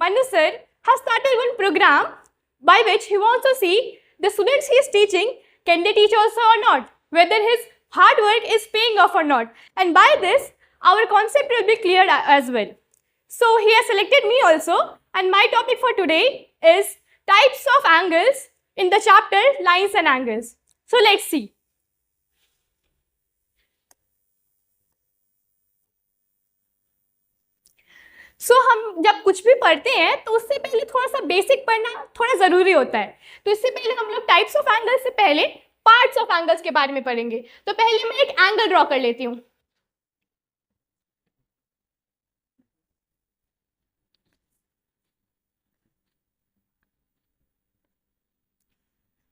Anu sir has started one program by which he wants to see the students he is teaching, can they teach also or not, whether his hard work is paying off or not. And by this, our concept will be cleared as well. So he has selected me also, and my topic for today is types of angles in the chapter lines and angles. So let's see. सो हम जब कुछ भी पढ़ते हैं तो उससे पहले थोड़ा सा बेसिक पढ़ना थोड़ा ज़रूरी होता है. तो इससे पहले हम लोग टाइप्स ऑफ एंगल्स से पहले पार्ट्स ऑफ एंगल्स के बारे में पढ़ेंगे. तो पहले मैं एक एंगल ड्रॉ कर लेती हूँ.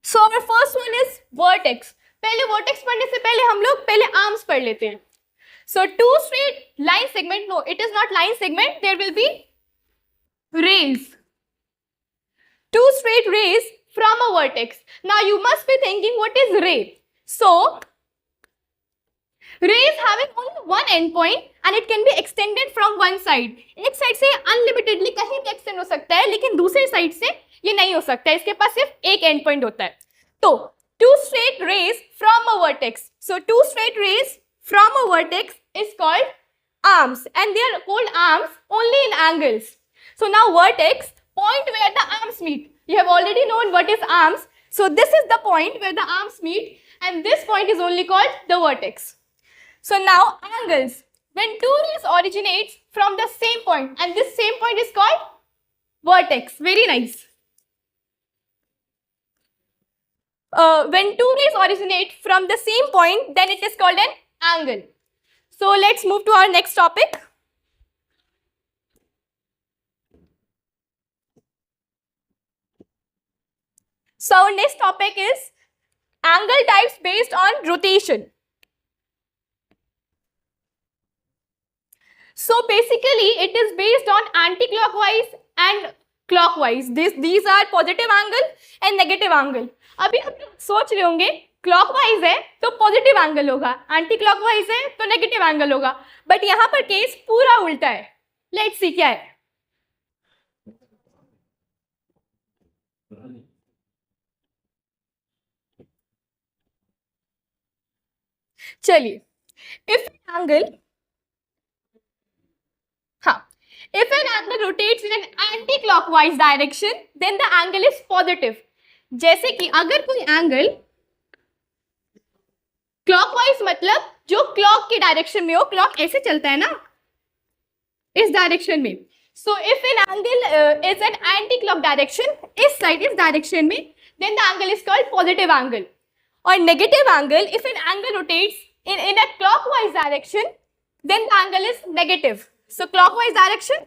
So our first one is vertex. पहले वर्टेक्स पढ़ने से पहले हम लोग पहले आर्म्स पढ़ लेते हैं. So two straight line segment, no, it is not line segment, there will be rays. Two straight rays from a vertex. Now you must be thinking what is ray. So rays having only one end point and it can be extended from one side. एक side से unlimitedly कहीं भी extend हो सकता है, लेकिन दूसरी side से ये नहीं हो सकता है. इसके पास सिर्फ एक end point होता है. तो two straight rays from a vertex. So two straight rays from a vertex is called arms, and they are called arms only in angles. So now vertex, point where the arms meet. You have already known what is arms. So this is the point where the arms meet, and this point is only called the vertex. So now angles, when two rays originates from the same point, and this same point is called vertex. Very nice. When two rays originate from the same point, then it is called an angle. So let's move to our next topic. So our next topic is angle types based on rotation. So basically it is based on anti-clockwise and clockwise. These are positive angle and negative angle. अभी हम लोग सोच रहे होंगे clockwise है तो positive angle होगा, anti clockwise है तो नेगेटिव एंगल होगा, बट यहाँ पर केस पूरा उल्टा है. लेट्स सी क्या है. चलिए, if an angle rotates in an anti-clockwise direction, then the angle is positive. जैसे कि अगर कोई एंगल क्लॉकवाइज मतलब जो क्लॉक के डायरेक्शन में हो, क्लॉक ऐसे चलता है ना इस डायरेक्शन में. So if an angle is an anti clock direction, इस साइड इस डायरेक्शन में, then the angle is called positive angle. और negative angle, if an angle rotates in a clockwise direction, then the angle is negative. So clockwise direction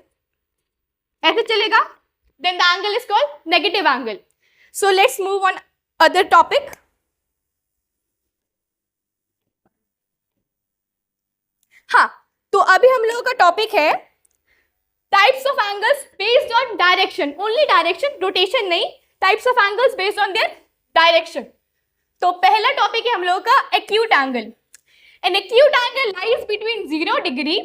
ऐसे चलेगा, then the angle is called negative angle. So let's move on other topic. हाँ, तो अभी हम लोगों का topic है types of angles based on direction. Only direction, rotation नहीं. Types of angles based on their direction. तो पहला टॉपिक है हम लोगों का acute angle. An acute angle lies between 0 degree,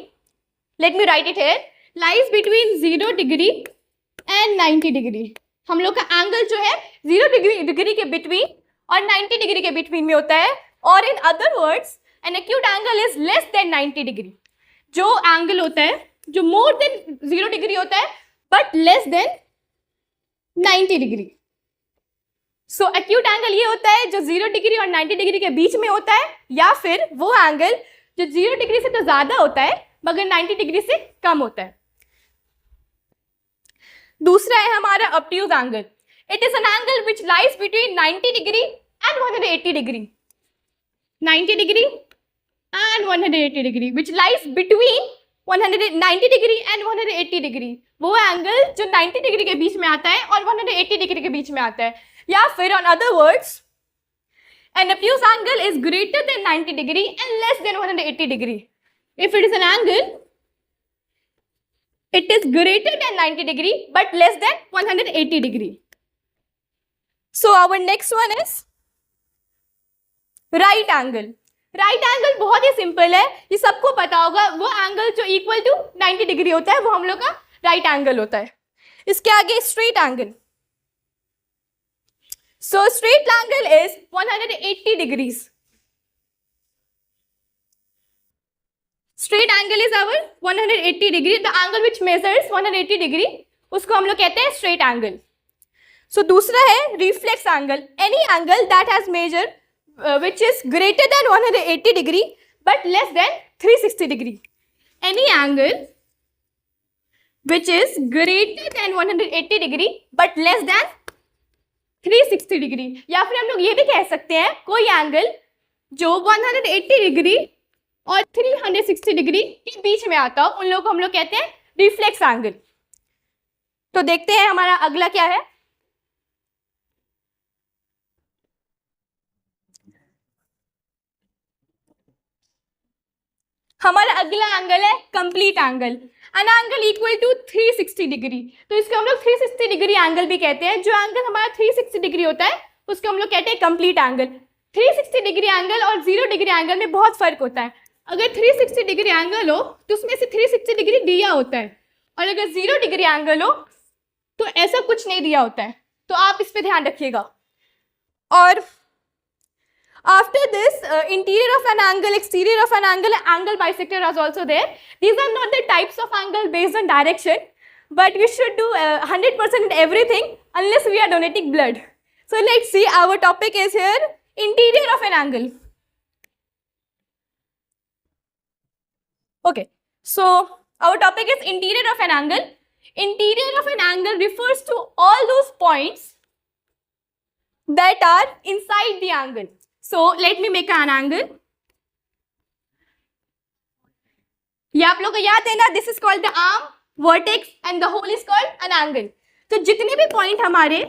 let me write it here, lies between 0 degree and 90 degree. हम लोग का एंगल जो है 0 डिग्री के बिटवीन और 90 डिग्री के बिटवीन में होता है. और in other words, an acute angle is less than 90 degree. जो एंगल होता है जो more than 0 डिग्री होता है but less than 90 degree. So acute angle ये होता है जो 0 डिग्री और 90 डिग्री के बीच में होता है, या फिर वो एंगल जो 0 डिग्री से तो ज्यादा होता है मगर 90 डिग्री से कम होता है. दूसरा है हमारा obtuse angle. It is an angle which lies between 90 degree and 180 degree. 90 degree and 180 degree, which lies between 190 degree and 180 degree. वो एंगल जो 90 डिग्री के बीच में आता है और 180 डिग्री के बीच में आता है. या फिर on other words, an obtuse angle is greater than 90 degree and less than 180 degree. If it is an angle, it is greater than 90 degree but less than 180 degree. So our next one is right angle. Right angle बहुत ही simple है, ये सबको पता होगा. वो angle जो equal to 90 degree होता है वो हम लोग का राइट एंगल होता है. इसके आगे straight angle. So straight angle is 180 degrees. Straight angle is our 180 degree. The angle which measures 180 degree, उसको हम लोग कहते हैं straight angle. So दूसरा है reflex angle. Any angle that has measure which is greater than 180 degree but less than 360 degree. Any angle which is greater than 180 degree but less than 360 degree. या फिर हम लोग ये भी कह सकते हैं कोई एंगल जो 180 डिग्री और 360 डिग्री के बीच में आता हो, उन लोगों को हम लोग कहते हैं रिफ्लेक्स एंगल. तो देखते हैं हमारा अगला क्या है. हमारा अगला एंगल है complete angle. An angle equal to 360 degree. तो इसको हम लोग 360 डिग्री एंगल भी कहते हैं. जो एंगल हमारा 360 डिग्री होता है उसको हम लोग कहते हैं कंप्लीट एंगल. 360 डिग्री एंगल और 0 डिग्री एंगल में बहुत फर्क होता है. अगर 360 डिग्री एंगल हो तो उसमें से 360 डिग्री दिया होता है, और अगर 0 डिग्री एंगल हो तो ऐसा कुछ नहीं दिया होता है. तो आप इस पर ध्यान रखिएगा. और after this, interior of an angle, exterior of an angle, angle bisector is also there. These are not the types of angle based on direction, but we should do 100% in everything unless we are donating blood. So let's see, our topic is here interior of an angle. Okay, so our topic is interior of an angle. Interior of an angle refers to all those points that are inside the angle. So let me make an angle. ये आप लोग को याद है ना, this is called the arm, vertex and the whole is called an angle. तो जितने भी पॉइंट हमारे